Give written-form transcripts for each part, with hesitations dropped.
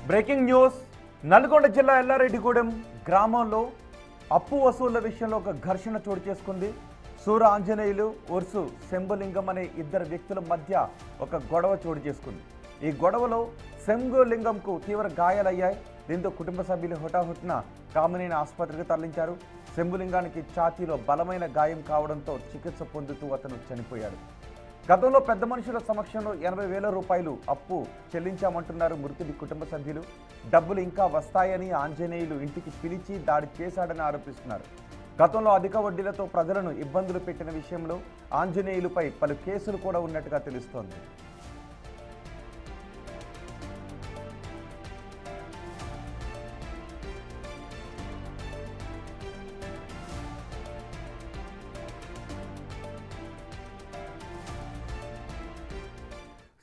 Breaking news Nalgonda జిల్లా ఎల్లారెడ్డిగూడెం గ్రామంలో అప్పు వసూళ్ల విషయంలో ఒక ఘర్షణ చోటు చేసుకుంది. సూర ఆంజనేయులు ఉర్సు శంభులింగం అనే ఇద్దరు వ్యక్తుల మధ్య ఒక గొడవ చోటు చేసుకుంది. ఈ గొడవలో శంభులింగంకు తీవ్ర గాయాలయ్యాయి. దీంతో కుటుంబ సభ్యులు హుటాహుటిన కామినేని ఆసుపత్రికి తరలించారు. శంభులింగానికి ఛాతీలో బలమైన గాయం కావడంతో చికిత్స పొందుతూ అతను చనిపోయాడు. గతంలో పెద్ద మనుషుల సమక్షంలో 80,000 రూపాయలు అప్పు చెల్లించామంటున్నారు మృతుడి కుటుంబ సభ్యులు. డబ్బులు ఇంకా వస్తాయని ఆంజనేయులు ఇంటికి పిలిచి దాడి చేశాడని ఆరోపిస్తున్నారు. గతంలో అధిక వడ్డీలతో ప్రజలను ఇబ్బందులు పెట్టిన విషయంలో ఆంజనేయులపై పలు కేసులు కూడా ఉన్నట్టుగా తెలుస్తోంది.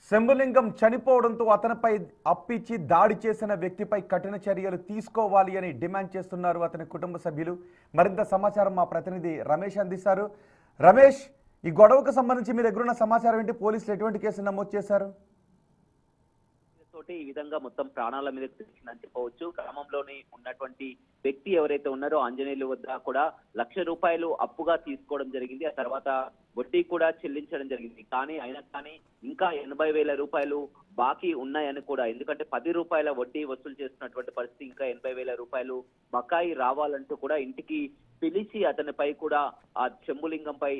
శంభులింగం చనిపోవడంతో అతనిపై అప్పిచ్చి దాడి చేసిన వ్యక్తిపై కఠిన చర్యలు తీసుకోవాలి అని డిమాండ్ చేస్తున్నారు అతని కుటుంబ సభ్యులు. మరింత సమాచారం మా ప్రతినిధి రమేష్ అందిస్తారు. రమేష్, ఈ గొడవకు సంబంధించి మీ దగ్గర ఉన్న సమాచారం ఏంటి? పోలీసులు ఎటువంటి కేసు నమోదు చేశారు? తోటి ఈ విధంగా మొత్తం ప్రాణాల మీద తెలిసిందని చెప్పవచ్చు. గ్రామంలోని ఉన్నటువంటి వ్యక్తి ఎవరైతే ఉన్నారో ఆంజనేయులు వద్ద కూడా ₹1,00,000 అప్పుగా తీసుకోవడం జరిగింది. ఆ తర్వాత వడ్డీ కూడా చెల్లించడం జరిగింది. అయినా కానీ ఇంకా ₹80,000 బాకీ ఉన్నాయని కూడా, ఎందుకంటే ₹10 వడ్డీ వసూలు చేస్తున్నటువంటి పరిస్థితి, ఇంకా ₹80,000 బకాయి రావాలంటూ కూడా ఇంటికి పిలిచి అతనిపై కూడా ఆ శంభులింగంపై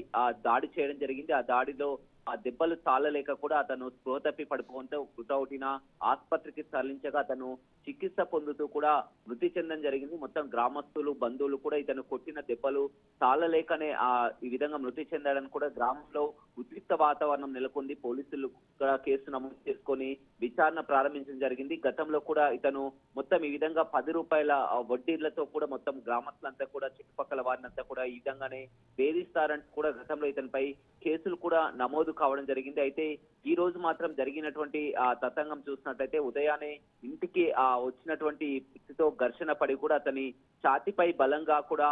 దాడి చేయడం జరిగింది. ఆ దాడిలో ఆ దెబ్బలు తాళలేక కూడా అతను స్పృహ తప్పి పడిపోవడంతో హుటాహుటిన ఆసుపత్రికి తరలించగా అతను చికిత్స పొందుతూ కూడా మృతి చెందడం జరిగింది. మొత్తం గ్రామస్తులు, బంధువులు కూడా ఇతను కొట్టిన దెబ్బలు తాళలేకనే ఈ విధంగా మృతి చెందాడని కూడా గ్రామంలో ఉద్రిక్త వాతావరణం నెలకొంది. పోలీసులు కూడా కేసు నమోదు చేసుకొని విచారణ ప్రారంభించడం జరిగింది. గతంలో కూడా ఇతను మొత్తం ఈ విధంగా ₹10 వడ్డీలతో కూడా మొత్తం గ్రామస్తులంతా కూడా, చుట్టుపక్కల వారినంతా కూడా ఈ విధంగానే వేధిస్తారంటూ కూడా గతంలో ఇతనిపై కేసులు కూడా నమోదు కావడం జరిగింది. అయితే ఈ రోజు మాత్రం జరిగినటువంటి తతంగం చూసినట్లయితే ఉదయాన్నే ఇంటికి వచ్చినటువంటి వ్యక్తితో ఘర్షణ పడి కూడా అతని ఛాతిపై బలంగా కూడా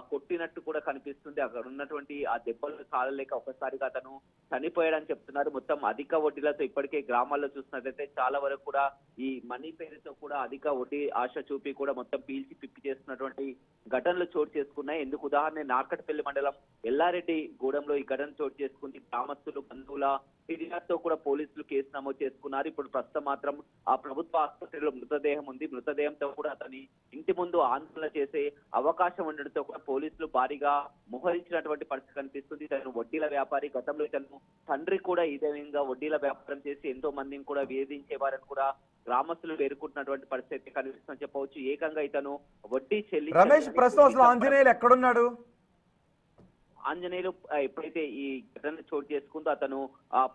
కొట్టినట్టు కూడా కనిపిస్తుంది. అక్కడ ఉన్నటువంటి ఆ దెబ్బలు కాలలేక ఒక్కసారిగా అతను చనిపోయాడని చెప్తున్నారు. మొత్తం అధిక వడ్డీలతో ఇప్పటికే గ్రామాల్లో చూసినట్లయితే చాలా వరకు కూడా ఈ మనీ పేరుతో కూడా అధిక వడ్డీ ఆశ చూపి కూడా మొత్తం పీల్చి పిప్పి చేస్తున్నటువంటి ఘటనలు చోటు చేసుకున్నాయి. ఎందుకు ఉదాహరణ నార్కట్పల్లి మండలం ఎల్లారెడ్డిగూడెంలో ఈ ఘటన చోటు చేసుకుంది. గ్రామస్తులు, బంధువుల ఫిర్యాదుతో కూడా పోలీసులు కేసు నమోదు చేసుకున్నారు. ఇప్పుడు ప్రస్తుతం మాత్రం ఆ ప్రభుత్వ ఆసుపత్రిలో మృతదేహం ఉంది. మృతదేహంతో కూడా అతని ఇంటి ముందు ఆందోళన చేసే అవకాశం ఉండడంతో కూడా పోలీసులు భారీగా మోహరించినటువంటి పరిస్థితి కనిపిస్తుంది. ఇతను వడ్డీల వ్యాపారి. గతంలో ఇతను తండ్రి కూడా ఇదే విధంగా వడ్డీల వ్యాపారం చేసి ఎంతో మందిని కూడా వేధించేవారని కూడా గ్రామస్తులు పేర్కొంటున్నటువంటి పరిస్థితి కనిపిస్తుందని చెప్పవచ్చు. ఏకంగా ఇతను వడ్డీ చెల్లి రమేష్, ప్రస్తుతం ఆంజనేయులు ఎక్కడున్నాడు? ఆంజనేయులు ఎప్పుడైతే ఈ ఘటన చోటు చేసుకుందో అతను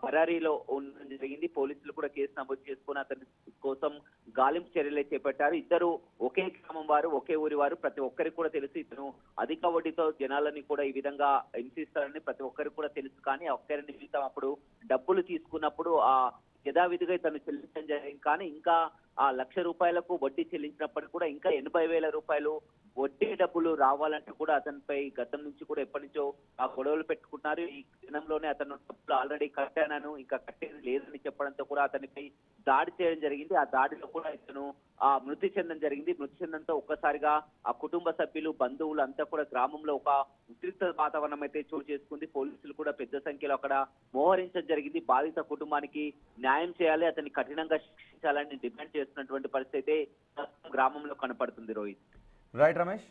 పరారీలో ఉండడం జరిగింది. పోలీసులు కూడా కేసు నమోదు చేసుకుని అతని కోసం గాలింపు చర్యలే చేపట్టారు. ఇద్దరు ఒకే గ్రామం వారు, ఒకే ఊరి వారు. ప్రతి ఒక్కరికి కూడా తెలుసు ఇతను అధిక వడ్డీతో జనాలని కూడా ఈ విధంగా హింసిస్తారని ప్రతి ఒక్కరికి కూడా తెలుసు. కానీ ఒక్కరి నిమిత్తం అప్పుడు డబ్బులు తీసుకున్నప్పుడు యథావిధిగా ఇతను చెల్లించడం జరిగింది. కానీ ఇంకా ఆ ₹1,00,000 వడ్డీ చెల్లించినప్పటికీ కూడా ఇంకా ₹80,000 వడ్డీ డబ్బులు రావాలంటే కూడా అతనిపై గతం నుంచి కూడా ఎప్పటి నుంచో గొడవలు పెట్టుకుంటున్నారు. ఈ దినంలోనే అతను డబ్బులు ఆల్రెడీ కట్టానను, ఇంకా కట్టేది లేదని చెప్పడంతో కూడా అతనిపై దాడి చేయడం జరిగింది. ఆ దాడిలో కూడా ఇతను మృతి చెందడం జరిగింది. మృతి చెందడంతో ఒక్కసారిగా ఆ కుటుంబ సభ్యులు, బంధువులు అంతా కూడా గ్రామంలో ఒక ఉద్రిక్త వాతావరణం అయితే చోటు చేసుకుంది. పోలీసులు కూడా పెద్ద సంఖ్యలో అక్కడ మోహరించడం జరిగింది. బాధిత కుటుంబానికి న్యాయం చేయాలి, అతన్ని కఠినంగా శిక్షించాలని డిమాండ్ చేస్తున్నటువంటి పరిస్థితి అయితే గ్రామంలో కనపడుతుంది. రోహిత్. రైట్ రమేష్.